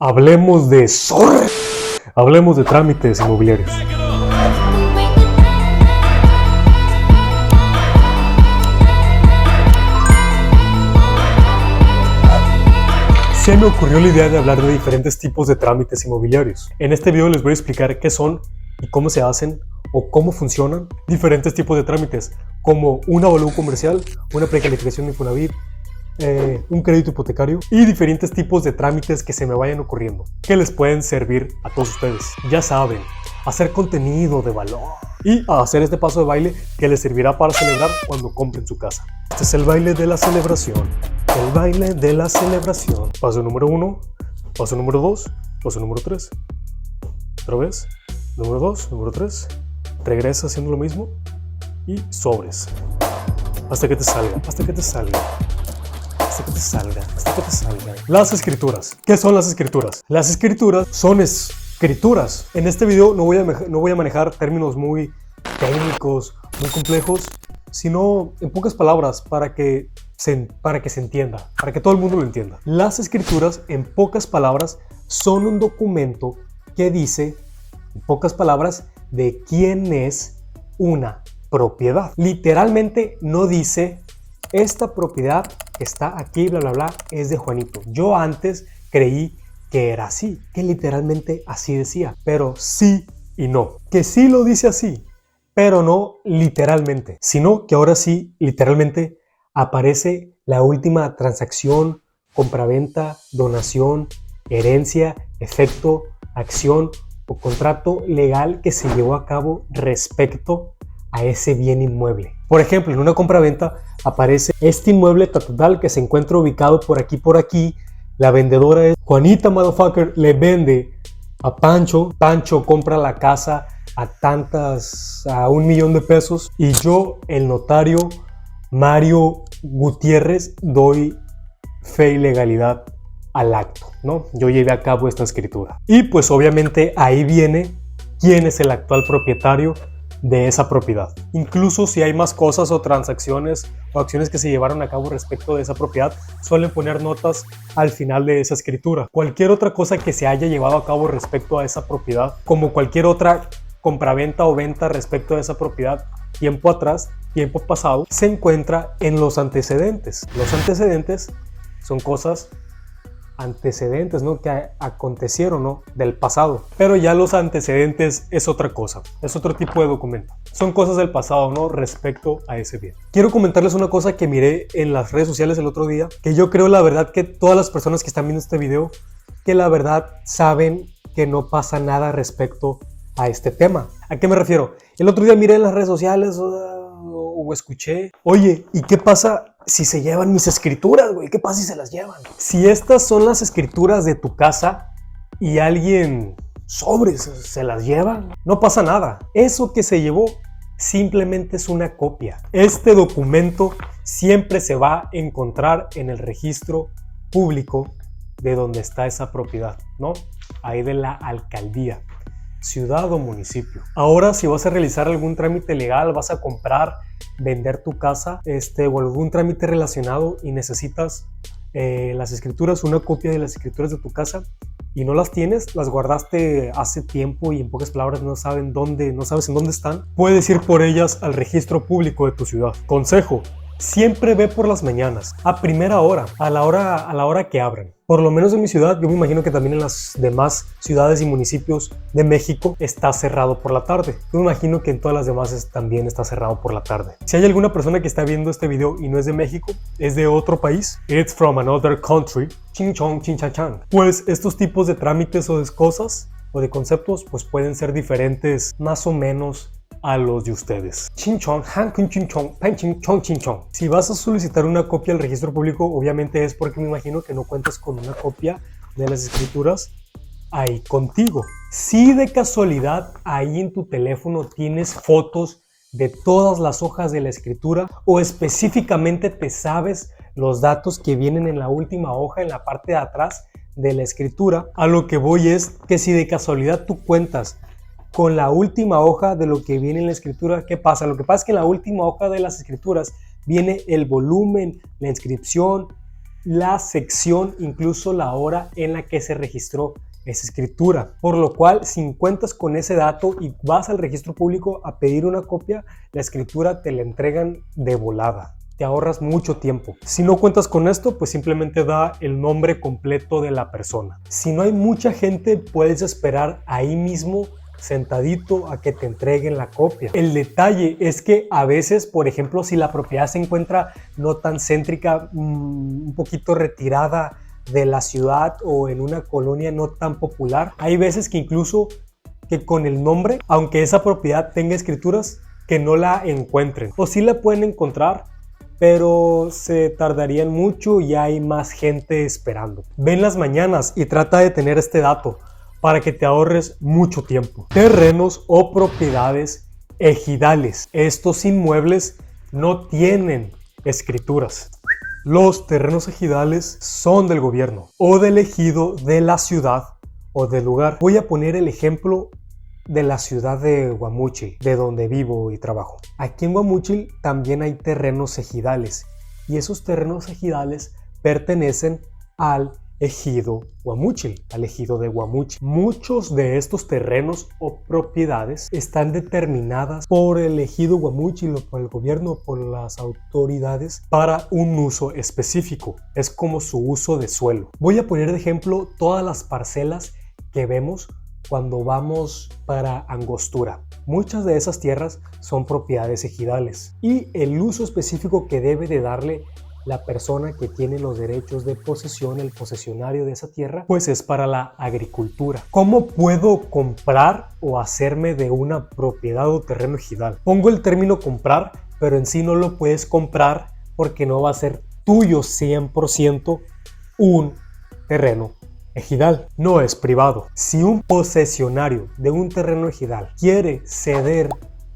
Hablemos de zorra. Hablemos de trámites inmobiliarios. Se me ocurrió la idea de hablar de diferentes tipos de trámites inmobiliarios. En este video les voy a explicar qué son y cómo se hacen o cómo funcionan diferentes tipos de trámites, como un avalúo comercial, una precalificación de Infonavit, un crédito hipotecario y diferentes tipos de trámites que se me vayan ocurriendo, que les pueden servir a todos ustedes. Ya saben, hacer contenido de valor y hacer este paso de baile que les servirá para celebrar cuando compren su casa. Este es el baile de la celebración. El baile de la celebración. Paso número 1, paso número 2, paso número 3. Otra vez. Número 2, número 3. Regresa haciendo lo mismo y sobres. Hasta que te salga, hasta que te salga. Hasta que te salga, hasta que te salga. Las escrituras. ¿Qué son las escrituras? Las escrituras son escrituras. En este video no voy a manejar términos muy técnicos, muy complejos, sino en pocas palabras para que se entienda, para que todo el mundo lo entienda. Las escrituras, en pocas palabras, son un documento que dice, en pocas palabras, de quién es una propiedad. Literalmente no dice, esta propiedad que está aquí, bla, bla, bla, es de Juanito. Yo antes creí que era así, que literalmente así decía, pero sí y no. Que sí lo dice así, pero no literalmente, sino que ahora sí, literalmente, aparece la última transacción, compraventa, donación, herencia, efecto, acción o contrato legal que se llevó a cabo respecto a ese bien inmueble. Por ejemplo, en una compraventa aparece este inmueble total que se encuentra ubicado por aquí. La vendedora es Juanita Motherfucker, le vende a Pancho. Pancho compra la casa a $1,000,000 de pesos y yo, el notario Mario Gutiérrez, doy fe y legalidad al acto, ¿no? Yo llevé a cabo esta escritura. Y pues obviamente ahí viene quién es el actual propietario de esa propiedad. Incluso si hay más cosas o transacciones o acciones que se llevaron a cabo respecto de esa propiedad, suelen poner notas al final de esa escritura. Cualquier otra cosa que se haya llevado a cabo respecto a esa propiedad, como cualquier otra compraventa o venta respecto a esa propiedad, tiempo atrás, tiempo pasado, se encuentra en los antecedentes. Los antecedentes son cosas antecedentes, ¿no? Que acontecieron, ¿no? Del pasado. Pero ya los antecedentes es otra cosa, es otro tipo de documento. Son cosas del pasado, ¿no? Respecto a ese bien. Quiero comentarles una cosa que miré en las redes sociales el otro día, que yo creo la verdad que todas las personas que están viendo este video, que la verdad saben que no pasa nada respecto a este tema. ¿A qué me refiero? El otro día miré en las redes sociales o escuché, oye, ¿y qué pasa si se llevan mis escrituras, güey? ¿Qué pasa si se las llevan? Si estas son las escrituras de tu casa y alguien se las lleva, no pasa nada. Eso que se llevó simplemente es una copia. Este documento siempre se va a encontrar en el registro público de donde está esa propiedad, ¿no? Ahí de la alcaldía, ciudad o municipio. Ahora, si vas a realizar algún trámite legal, vas a comprar, vender tu casa o algún trámite relacionado y necesitas las escrituras, una copia de las escrituras de tu casa y no las tienes, las guardaste hace tiempo y en pocas palabras no sabes en dónde están, puedes ir por ellas al registro público de tu ciudad. Consejo: siempre ve por las mañanas, a primera hora, a la hora que abran. Por lo menos en mi ciudad, yo me imagino que también en las demás ciudades y municipios de México está cerrado por la tarde. Yo me imagino que en todas las demás también está cerrado por la tarde. Si hay alguna persona que está viendo este video y no es de México, es de otro país, it's from another country, ching chong, ching chang chang, pues estos tipos de trámites o de cosas o de conceptos pues pueden ser diferentes más o menos a los de ustedes. Ching chong, han kun ching chong, pan ching chong ching chong. Si vas a solicitar una copia al registro público, obviamente es porque me imagino que no cuentas con una copia de las escrituras ahí contigo. Si de casualidad ahí en tu teléfono tienes fotos de todas las hojas de la escritura o específicamente te sabes los datos que vienen en la última hoja en la parte de atrás de la escritura, a lo que voy es que si de casualidad tú cuentas con la última hoja de lo que viene en la escritura, ¿qué pasa? Lo que pasa es que en la última hoja de las escrituras viene el volumen, la inscripción, la sección, incluso la hora en la que se registró esa escritura. Por lo cual, si cuentas con ese dato y vas al registro público a pedir una copia, la escritura te la entregan de volada. Te ahorras mucho tiempo. Si no cuentas con esto, pues simplemente da el nombre completo de la persona. Si no hay mucha gente, puedes esperar ahí mismo sentadito a que te entreguen la copia. El detalle es que a veces, por ejemplo, si la propiedad se encuentra no tan céntrica, un poquito retirada de la ciudad o en una colonia no tan popular, hay veces que incluso que con el nombre, aunque esa propiedad tenga escrituras, que no la encuentren. O sí la pueden encontrar, pero se tardarían mucho y hay más gente esperando. Ve en las mañanas y trata de tener este dato para que te ahorres mucho tiempo. Terrenos o propiedades ejidales. Estos inmuebles no tienen escrituras. Los terrenos ejidales son del gobierno o del ejido de la ciudad o del lugar. Voy a poner el ejemplo de la ciudad de Guamúchil, de donde vivo y trabajo. Aquí en Guamúchil también hay terrenos ejidales y esos terrenos ejidales pertenecen al ejido Guamúchil, al ejido de Guamúchil. Muchos de estos terrenos o propiedades están determinadas por el ejido Guamúchil o por el gobierno, por las autoridades para un uso específico. Es como su uso de suelo. Voy a poner de ejemplo todas las parcelas que vemos cuando vamos para Angostura. Muchas de esas tierras son propiedades ejidales y el uso específico que debe de darle la persona que tiene los derechos de posesión, el posesionario de esa tierra, pues es para la agricultura. ¿Cómo puedo comprar o hacerme de una propiedad o terreno ejidal? Pongo el término comprar, pero en sí no lo puedes comprar porque no va a ser tuyo 100% un terreno ejidal. No es privado. Si un posesionario de un terreno ejidal quiere ceder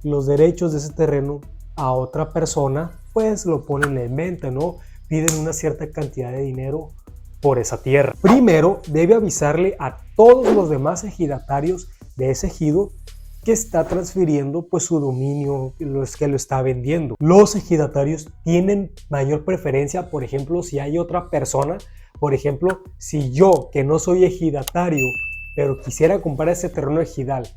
los derechos de ese terreno a otra persona, pues lo ponen en venta, ¿no? Piden una cierta cantidad de dinero por esa tierra. Primero debe avisarle a todos los demás ejidatarios de ese ejido que está transfiriendo pues su dominio, los que lo está vendiendo. Los ejidatarios tienen mayor preferencia, por ejemplo, si hay otra persona, por ejemplo, si yo que no soy ejidatario, pero quisiera comprar ese terreno ejidal,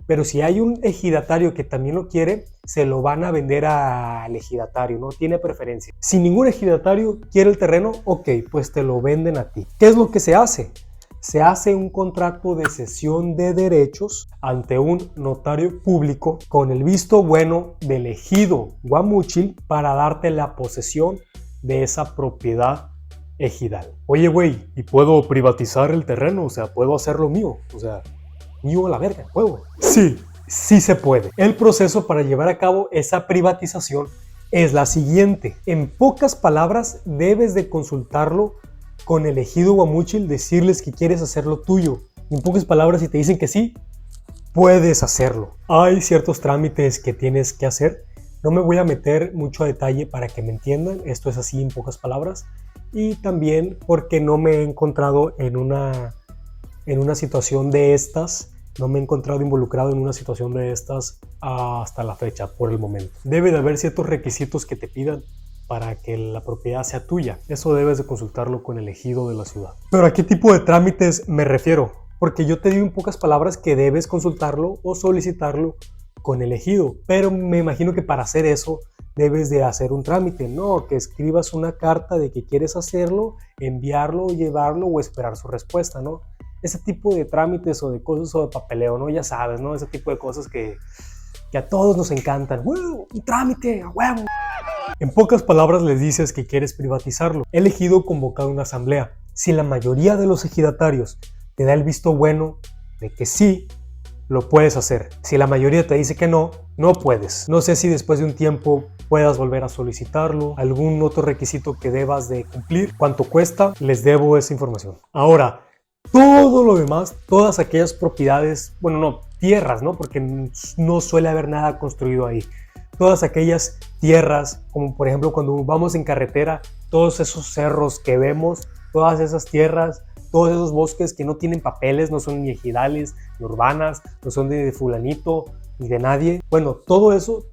pero si hay un ejidatario que también lo quiere, se lo van a vender al ejidatario, no tiene preferencia. Si ningún ejidatario quiere el terreno, ok, pues te lo venden a ti. ¿Qué es lo que se hace? Se hace un contrato de cesión de derechos ante un notario público con el visto bueno del ejido Guamúchil para darte la posesión de esa propiedad ejidal. Oye, güey, ¿y puedo privatizar el terreno? O sea, ¿puedo hacerlo mío? O sea, mío a la verga, ¿puedo? Sí, sí se puede. El proceso para llevar a cabo esa privatización es la siguiente. En pocas palabras, debes de consultarlo con el ejido Guamúchil, decirles que quieres hacerlo tuyo. En pocas palabras, si te dicen que sí, puedes hacerlo. Hay ciertos trámites que tienes que hacer. No me voy a meter mucho a detalle para que me entiendan. Esto es así en pocas palabras. Y también porque no me he encontrado en una situación de estas. No me he encontrado involucrado en una situación de estas hasta la fecha, por el momento. Debe de haber ciertos requisitos que te pidan para que la propiedad sea tuya. Eso debes de consultarlo con el ejido de la ciudad. Pero ¿a qué tipo de trámites me refiero? Porque yo te digo en pocas palabras que debes consultarlo o solicitarlo con el ejido. Pero me imagino que para hacer eso debes de hacer un trámite, ¿no? Que escribas una carta de que quieres hacerlo, enviarlo, llevarlo o esperar su respuesta, ¿no? Ese tipo de trámites o de cosas o de papeleo, ¿no? Ya sabes, ¿no? Ese tipo de cosas que a todos nos encantan. ¡Wow! ¡Un trámite! ¡A huevo! En pocas palabras les dices que quieres privatizarlo. El ejido convoca una asamblea. Si la mayoría de los ejidatarios te da el visto bueno de que sí, lo puedes hacer. Si la mayoría te dice que no, no puedes. No sé si después de un tiempo puedas volver a solicitarlo, algún otro requisito que debas de cumplir, cuánto cuesta, les debo esa información. Ahora, todo lo demás, todas aquellas propiedades, bueno, no, tierras, ¿no? Porque no suele haber nada construido ahí. Todas aquellas tierras, como por ejemplo cuando vamos en carretera, todos esos cerros que vemos, todas esas tierras, todos esos bosques que no tienen papeles, no son ni ejidales, ni urbanas, no son de fulanito, ni de nadie. Bueno, todo eso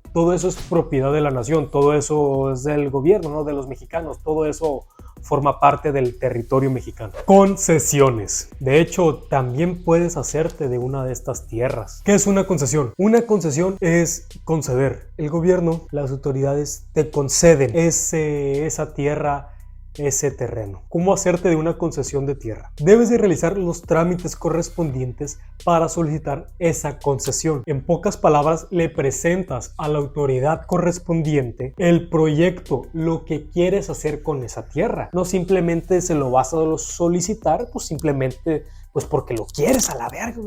es propiedad de la nación, todo eso es del gobierno, ¿no? De los mexicanos, todo eso forma parte del territorio mexicano. Concesiones. De hecho, también puedes hacerte de una de estas tierras. ¿Qué es una concesión? Una concesión es conceder. El gobierno, las autoridades te conceden esa tierra, ese terreno. ¿Cómo hacerte de una concesión de tierra? Debes de realizar los trámites correspondientes para solicitar esa concesión. En pocas palabras, le presentas a la autoridad correspondiente el proyecto, lo que quieres hacer con esa tierra. No simplemente se lo vas a solicitar, pues simplemente pues porque lo quieres a la verga,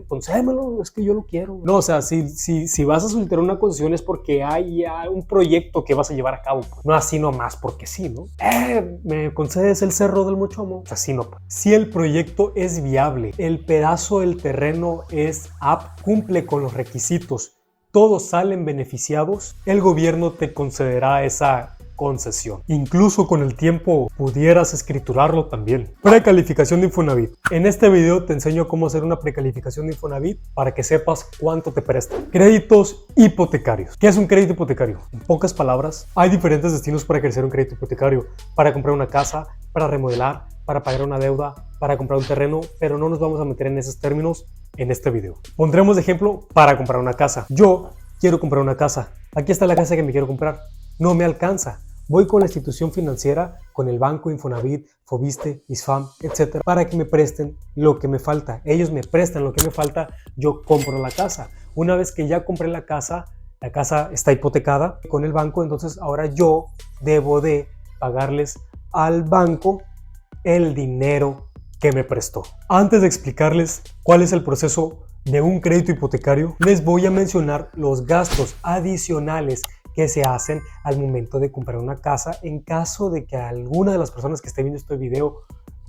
concédemelo, es que yo lo quiero. No, o sea, si vas a solicitar una concesión es porque hay un proyecto que vas a llevar a cabo, pues. No así nomás porque sí, ¿no? ¿Me concedes el Cerro del Mochomo? Así no. Si el proyecto es viable, el pedazo del terreno es apto, cumple con los requisitos, todos salen beneficiados, el gobierno te concederá esa concesión. Incluso con el tiempo pudieras escriturarlo también. Precalificación de Infonavit. En este video te enseño cómo hacer una precalificación de Infonavit para que sepas cuánto te prestan. Créditos hipotecarios. ¿Qué es un crédito hipotecario? En pocas palabras, hay diferentes destinos para ejercer un crédito hipotecario. Para comprar una casa, para remodelar, para pagar una deuda, para comprar un terreno, pero no nos vamos a meter en esos términos en este video. Pondremos de ejemplo para comprar una casa. Yo quiero comprar una casa. Aquí está la casa que me quiero comprar. No me alcanza. Voy con la institución financiera, con el banco, Infonavit, Fobiste, ISFAM, etcétera, para que me presten lo que me falta. Ellos me prestan lo que me falta, yo compro la casa. Una vez que ya compré la casa está hipotecada con el banco, entonces ahora yo debo de pagarles al banco el dinero que me prestó. Antes de explicarles cuál es el proceso de un crédito hipotecario, les voy a mencionar los gastos adicionales que se hacen al momento de comprar una casa en caso de que alguna de las personas que esté viendo este video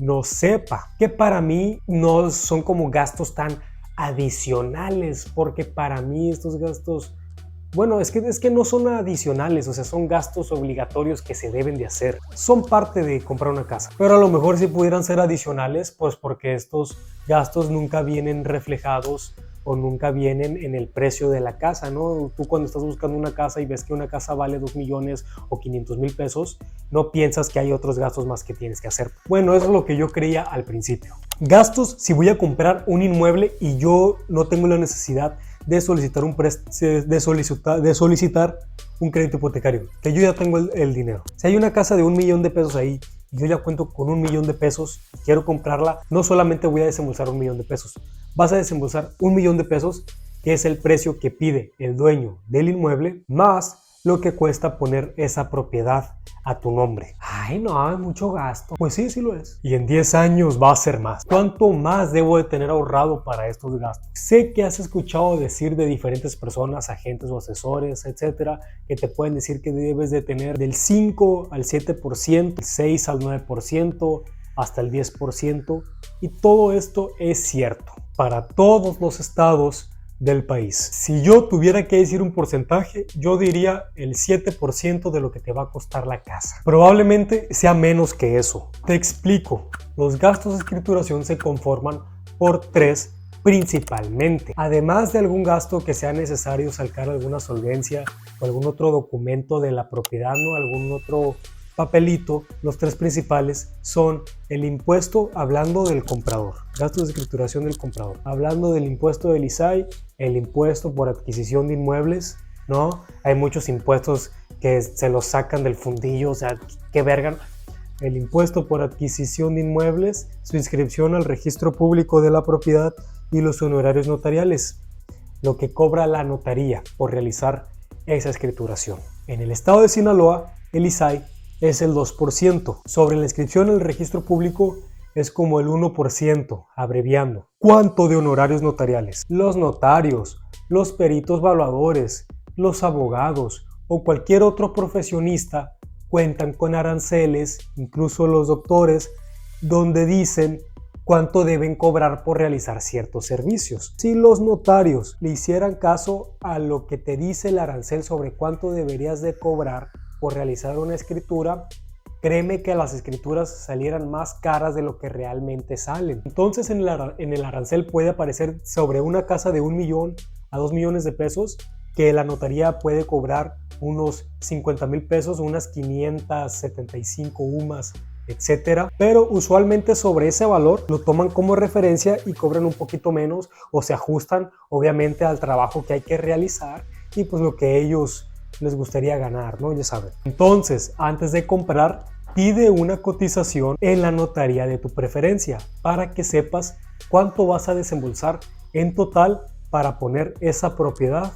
no sepa, que para mí no son como gastos tan adicionales, porque para mí estos gastos, bueno, es que no son adicionales, o sea, son gastos obligatorios que se deben de hacer. Son parte de comprar una casa, pero a lo mejor sí pudieran ser adicionales, pues porque estos gastos nunca vienen reflejados o nunca vienen en el precio de la casa, ¿no? Tú cuando estás buscando una casa y ves que una casa vale 2 millones o 500,000 pesos, no piensas que hay otros gastos más que tienes que hacer. Bueno, eso es lo que yo creía al principio. Gastos si voy a comprar un inmueble y yo no tengo la necesidad de solicitar un crédito hipotecario, que yo ya tengo el dinero. Si hay una casa de 1 millón de pesos ahí y yo ya cuento con 1 millón de pesos y quiero comprarla, no solamente voy a desembolsar 1 millón de pesos, vas a desembolsar 1 millón de pesos, que es el precio que pide el dueño del inmueble, más lo que cuesta poner esa propiedad a tu nombre. Ay, no, es mucho gasto. Pues sí, sí lo es. Y en 10 años va a ser más. ¿Cuánto más debo de tener ahorrado para estos gastos? Sé que has escuchado decir de diferentes personas, agentes o asesores, etcétera, que te pueden decir que debes de tener del 5 al 7%, del 6 al 9%, hasta el 10%. Y todo esto es cierto para todos los estados del país. Si yo tuviera que decir un porcentaje, yo diría el 7% de lo que te va a costar la casa. Probablemente sea menos que eso. Te explico. Los gastos de escrituración se conforman por 3 principalmente. Además de algún gasto que sea necesario sacar alguna solvencia o algún otro documento de la propiedad, ¿no? Algún otro papelito, los 3 principales son el impuesto, hablando del comprador, gastos de escrituración del comprador, hablando del impuesto del ISAI, el impuesto por adquisición de inmuebles, ¿no? Hay muchos impuestos que se los sacan del fundillo, o sea, qué verga. El impuesto por adquisición de inmuebles, su inscripción al registro público de la propiedad y los honorarios notariales, lo que cobra la notaría por realizar esa escrituración. En el estado de Sinaloa, el ISAI es el 2%. Sobre la inscripción en el registro público es como el 1%, abreviando. ¿Cuánto de honorarios notariales? Los notarios, los peritos evaluadores, los abogados o cualquier otro profesionista cuentan con aranceles, incluso los doctores, donde dicen cuánto deben cobrar por realizar ciertos servicios. Si los notarios le hicieran caso a lo que te dice el arancel sobre cuánto deberías de cobrar por realizar una escritura, créeme que las escrituras salieran más caras de lo que realmente salen. Entonces en el arancel puede aparecer sobre una casa de 1 millón a 2 millones de pesos que la notaría puede cobrar unos 50,000 pesos, unas 575 UMAS etcétera, pero usualmente sobre ese valor lo toman como referencia y cobran un poquito menos o se ajustan obviamente al trabajo que hay que realizar y pues lo que ellos les gustaría ganar, ¿no? Ya saben. Entonces, antes de comprar, pide una cotización en la notaría de tu preferencia para que sepas cuánto vas a desembolsar en total para poner esa propiedad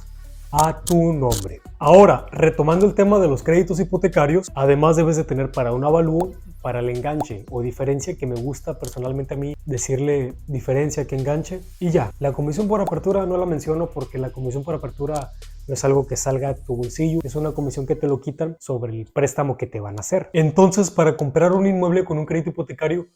a tu nombre. Ahora, retomando el tema de los créditos hipotecarios, además debes de tener para un avalúo, para el enganche o diferencia, que me gusta personalmente a mí decirle diferencia que enganche, y ya. La comisión por apertura no la menciono porque la comisión por apertura no es algo que salga de tu bolsillo, es una comisión que te lo quitan sobre el préstamo que te van a hacer. Entonces, para comprar un inmueble con un crédito hipotecario,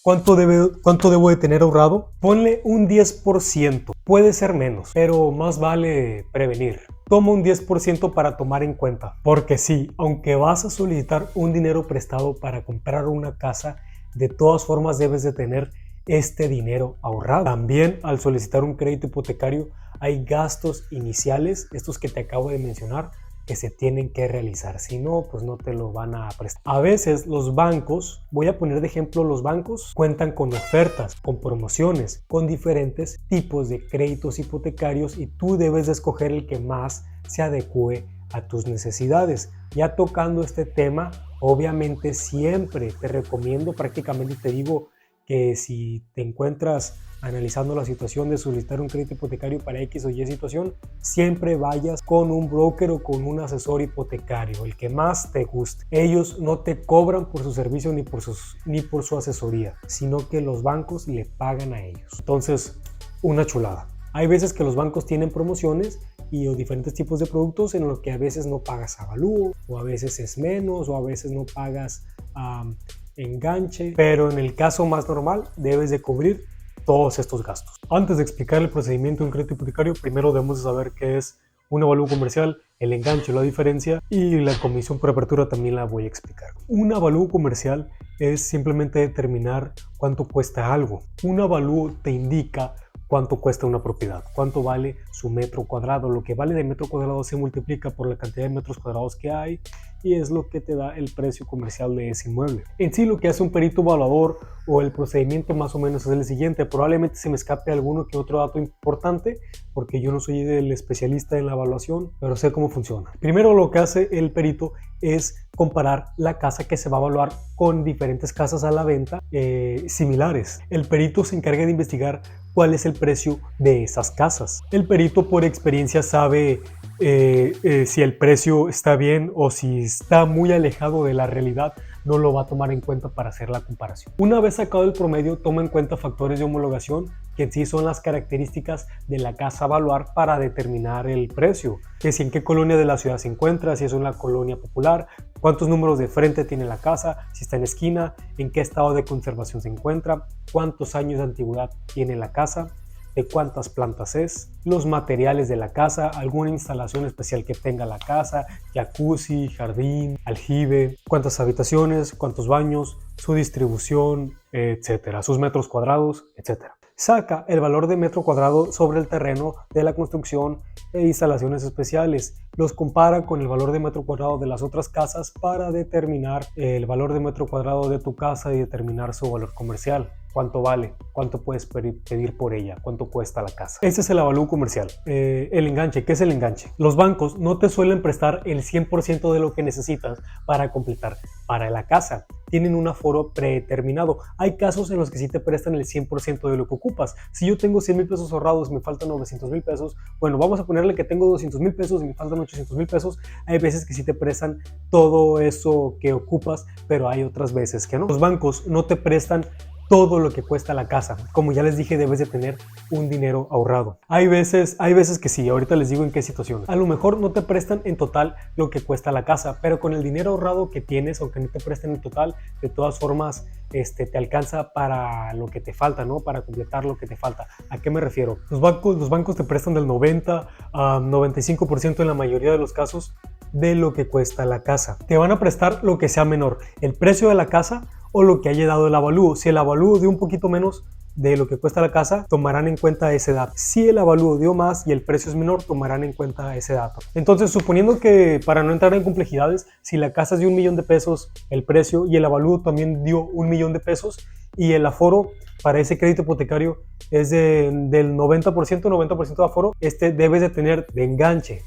¿cuánto debo de tener ahorrado? Ponle un 10%, puede ser menos, pero más vale prevenir. Toma un 10% para tomar en cuenta, porque sí, aunque vas a solicitar un dinero prestado para comprar una casa, de todas formas debes de tener este dinero ahorrado. También al solicitar un crédito hipotecario hay gastos iniciales, estos que te acabo de mencionar, que se tienen que realizar, si no, pues no te lo van a prestar. A veces los bancos, voy a poner de ejemplo, los bancos cuentan con ofertas, con promociones, con diferentes tipos de créditos hipotecarios y tú debes de escoger el que más se adecue a tus necesidades. Ya tocando este tema, obviamente siempre te recomiendo, prácticamente te digo que si te encuentras analizando la situación de solicitar un crédito hipotecario para X o Y situación, siempre vayas con un broker o con un asesor hipotecario, el que más te guste. Ellos no te cobran por su servicio ni por su asesoría, sino que los bancos le pagan a ellos. Entonces, una chulada. Hay veces que los bancos tienen promociones o diferentes tipos de productos en los que a veces no pagas avalúo, o a veces es menos, o a veces no pagas enganche, pero en el caso más normal debes de cubrir todos estos gastos. Antes de explicar el procedimiento de un crédito hipotecario, primero debemos de saber qué es un avalúo comercial, el enganche, la diferencia, y la comisión por apertura también la voy a explicar. Un avalúo comercial es simplemente determinar cuánto cuesta algo. Un avalúo te indica cuánto cuesta una propiedad, cuánto vale su metro cuadrado. Lo que vale de metro cuadrado se multiplica por la cantidad de metros cuadrados que hay y es lo que te da el precio comercial de ese inmueble. En sí, lo que hace un perito evaluador o el procedimiento más o menos es el siguiente. Probablemente se me escape alguno que otro dato importante porque yo no soy el especialista en la evaluación, pero sé cómo funciona. Primero, lo que hace el perito es comparar la casa que se va a evaluar con diferentes casas a la venta similares. El perito se encarga de investigar cuál es el precio de esas casas. El perito por experiencia sabe si el precio está bien o si está muy alejado de la realidad, no lo va a tomar en cuenta para hacer la comparación. Una vez sacado el promedio, toma en cuenta factores de homologación, que en sí son las características de la casa a evaluar para determinar el precio, que si en qué colonia de la ciudad se encuentra, si es una colonia popular, cuántos números de frente tiene la casa, si está en esquina, en qué estado de conservación se encuentra, cuántos años de antigüedad tiene la casa, de cuántas plantas es, los materiales de la casa, alguna instalación especial que tenga la casa, jacuzzi, jardín, aljibe, cuántas habitaciones, cuántos baños, su distribución, etcétera, sus metros cuadrados, etcétera. Saca el valor de metro cuadrado sobre el terreno de la construcción e instalaciones especiales. Los compara con el valor de metro cuadrado de las otras casas para determinar el valor de metro cuadrado de tu casa y determinar su valor comercial. ¿Cuánto vale? ¿Cuánto puedes pedir por ella? ¿Cuánto cuesta la casa? Ese es el avalúo comercial. El enganche. ¿Qué es el enganche? Los bancos no te suelen prestar el 100% de lo que necesitas para completar para la casa. Tienen un aforo predeterminado. Hay casos en los que sí te prestan el 100% de lo que ocupas. Si yo tengo 100 mil pesos ahorrados y me faltan 900 mil pesos, bueno, vamos a ponerle que tengo 200 mil pesos y me faltan 800 mil pesos. Hay veces que sí te prestan todo eso que ocupas, pero hay otras veces que no. Los bancos no te prestan todo lo que cuesta la casa. Como ya les dije, debes de tener un dinero ahorrado. Hay veces que sí, ahorita les digo en qué situación. A lo mejor no te prestan en total lo que cuesta la casa, pero con el dinero ahorrado que tienes, aunque no te presten en total, de todas formas te alcanza para lo que te falta, ¿no? Para completar lo que te falta. ¿A qué me refiero? Los bancos te prestan del 90 a 95% en la mayoría de los casos de lo que cuesta la casa. Te van a prestar lo que sea menor, el precio de la casa o lo que haya dado el avalúo. Si el avalúo dio un poquito menos, de lo que cuesta la casa, tomarán en cuenta ese dato. Si el avalúo dio más y el precio es menor, tomarán en cuenta ese dato. Entonces, suponiendo que, para no entrar en complejidades, si la casa es de 1 millón de pesos el precio y el avalúo también dio 1 millón de pesos y el aforo para ese crédito hipotecario es del 90% de aforo, debes de tener de enganche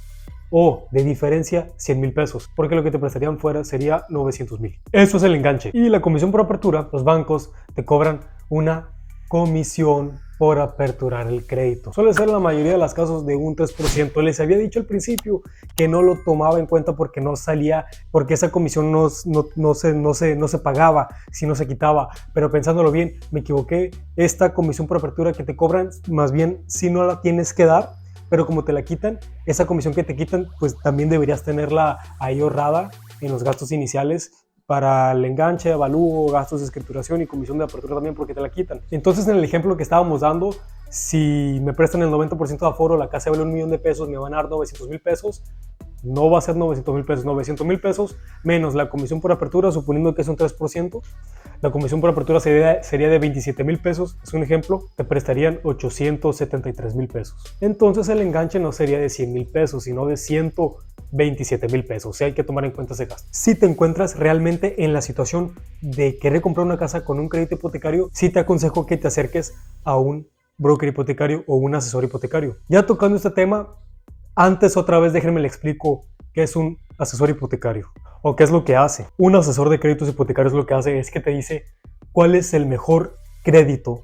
o de diferencia 100 mil pesos, porque lo que te prestarían fuera sería 900 mil. Eso es el enganche. Y la comisión por apertura, los bancos te cobran una comisión por aperturar el crédito. Suele ser la mayoría de los casos de un 3%. Les había dicho al principio que no lo tomaba en cuenta porque no salía, porque esa comisión no se pagaba, sino se quitaba. Pero pensándolo bien, me equivoqué. Esta comisión por apertura que te cobran, más bien si no la tienes que dar, pero como te la quitan, esa comisión que te quitan, pues también deberías tenerla ahí ahorrada en los gastos iniciales para el enganche, avalúo, gastos de escrituración y comisión de apertura también, porque te la quitan. Entonces, en el ejemplo que estábamos dando, si me prestan el 90% de aforo, la casa vale 1 millón de pesos, me van a dar 900 mil pesos. No va a ser 900 mil pesos, 900 mil pesos menos la comisión por apertura, suponiendo que es un 3%. La comisión por apertura sería de 27 mil pesos, es un ejemplo, te prestarían 873 mil pesos. Entonces el enganche no sería de 100 mil pesos, sino de 127 mil pesos. O sea, hay que tomar en cuenta ese gasto. Si te encuentras realmente en la situación de querer comprar una casa con un crédito hipotecario, sí te aconsejo que te acerques a un broker hipotecario o un asesor hipotecario. Ya tocando este tema, antes otra vez déjenme le explico qué es un asesor hipotecario o qué es lo que hace. Un asesor de créditos hipotecarios lo que hace es que te dice cuál es el mejor crédito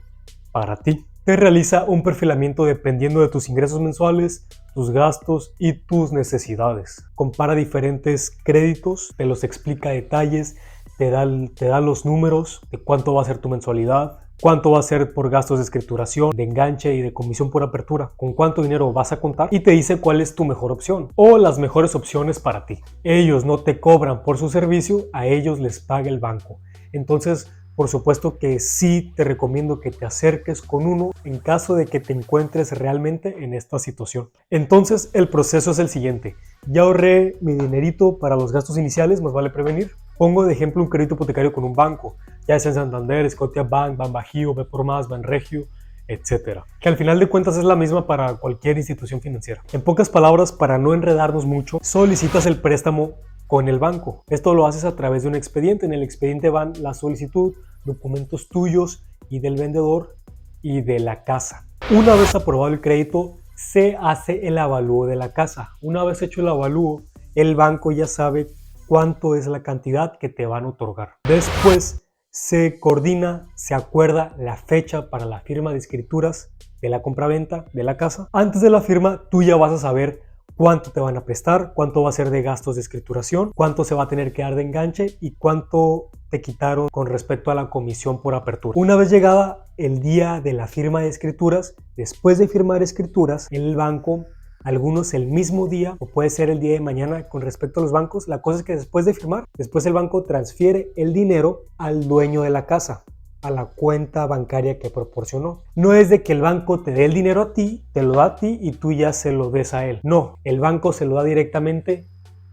para ti. Te realiza un perfilamiento dependiendo de tus ingresos mensuales, tus gastos y tus necesidades. Compara diferentes créditos, te los explica a detalles, te da los números de cuánto va a ser tu mensualidad, cuánto va a ser por gastos de escrituración, de enganche y de comisión por apertura, con cuánto dinero vas a contar, y te dice cuál es tu mejor opción o las mejores opciones para ti. Ellos no te cobran por su servicio, a ellos les paga el banco. Entonces, por supuesto que sí te recomiendo que te acerques con uno en caso de que te encuentres realmente en esta situación. Entonces, el proceso es el siguiente. Ya ahorré mi dinerito para los gastos iniciales, más vale prevenir. Pongo de ejemplo un crédito hipotecario con un banco, ya sea en Santander, Scotiabank, Banbajío, B+, Banregio, etc. Que al final de cuentas es la misma para cualquier institución financiera. En pocas palabras, para no enredarnos mucho, solicitas el préstamo con el banco. Esto lo haces a través de un expediente. En el expediente van la solicitud, documentos tuyos y del vendedor y de la casa. Una vez aprobado el crédito, se hace el avalúo de la casa. Una vez hecho el avalúo, el banco ya sabe cuánto es la cantidad que te van a otorgar. Después se coordina, se acuerda la fecha para la firma de escrituras de la compraventa de la casa. Antes de la firma, tú ya vas a saber cuánto te van a prestar, cuánto va a ser de gastos de escrituración, cuánto se va a tener que dar de enganche y cuánto te quitaron con respecto a la comisión por apertura. Una vez llegada el día de la firma de escrituras, después de firmar escrituras, el banco, algunos el mismo día o puede ser el día de mañana con respecto a los bancos, la cosa es que después de firmar, después el banco transfiere el dinero al dueño de la casa, a la cuenta bancaria que proporcionó. No es de que el banco te dé el dinero a ti, te lo da a ti y tú ya se lo des a él. No, el banco se lo da directamente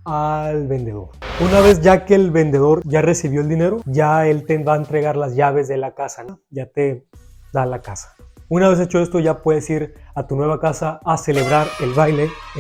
al vendedor. Una vez ya que el vendedor ya recibió el dinero, ya él te va a entregar las llaves de la casa, ¿no? Ya te da la casa. Una vez hecho esto, ya puedes ir a tu nueva casa a celebrar el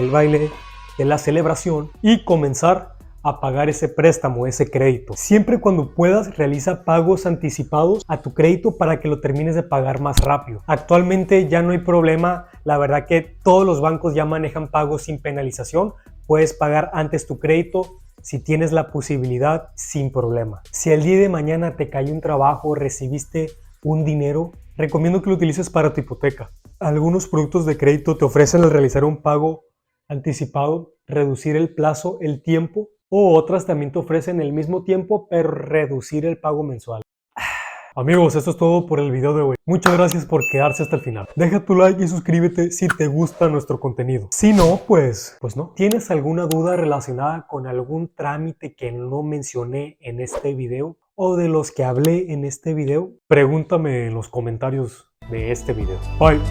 baile de la celebración y comenzar a pagar ese préstamo, ese crédito. Siempre cuando puedas, realiza pagos anticipados a tu crédito para que lo termines de pagar más rápido. Actualmente ya no hay problema, la verdad que todos los bancos ya manejan pagos sin penalización. Puedes pagar antes tu crédito si tienes la posibilidad sin problema. Si el día de mañana te cayó un trabajo, recibiste un dinero, recomiendo que lo utilices para tu hipoteca. Algunos productos de crédito te ofrecen al realizar un pago anticipado, reducir el plazo, el tiempo, o otras también te ofrecen el mismo tiempo, pero reducir el pago mensual. Amigos, esto es todo por el video de hoy. Muchas gracias por quedarse hasta el final. Deja tu like y suscríbete si te gusta nuestro contenido. Si no, pues no. ¿Tienes alguna duda relacionada con algún trámite que no mencioné en este video o de los que hablé en este video? Pregúntame en los comentarios de este video. Bye.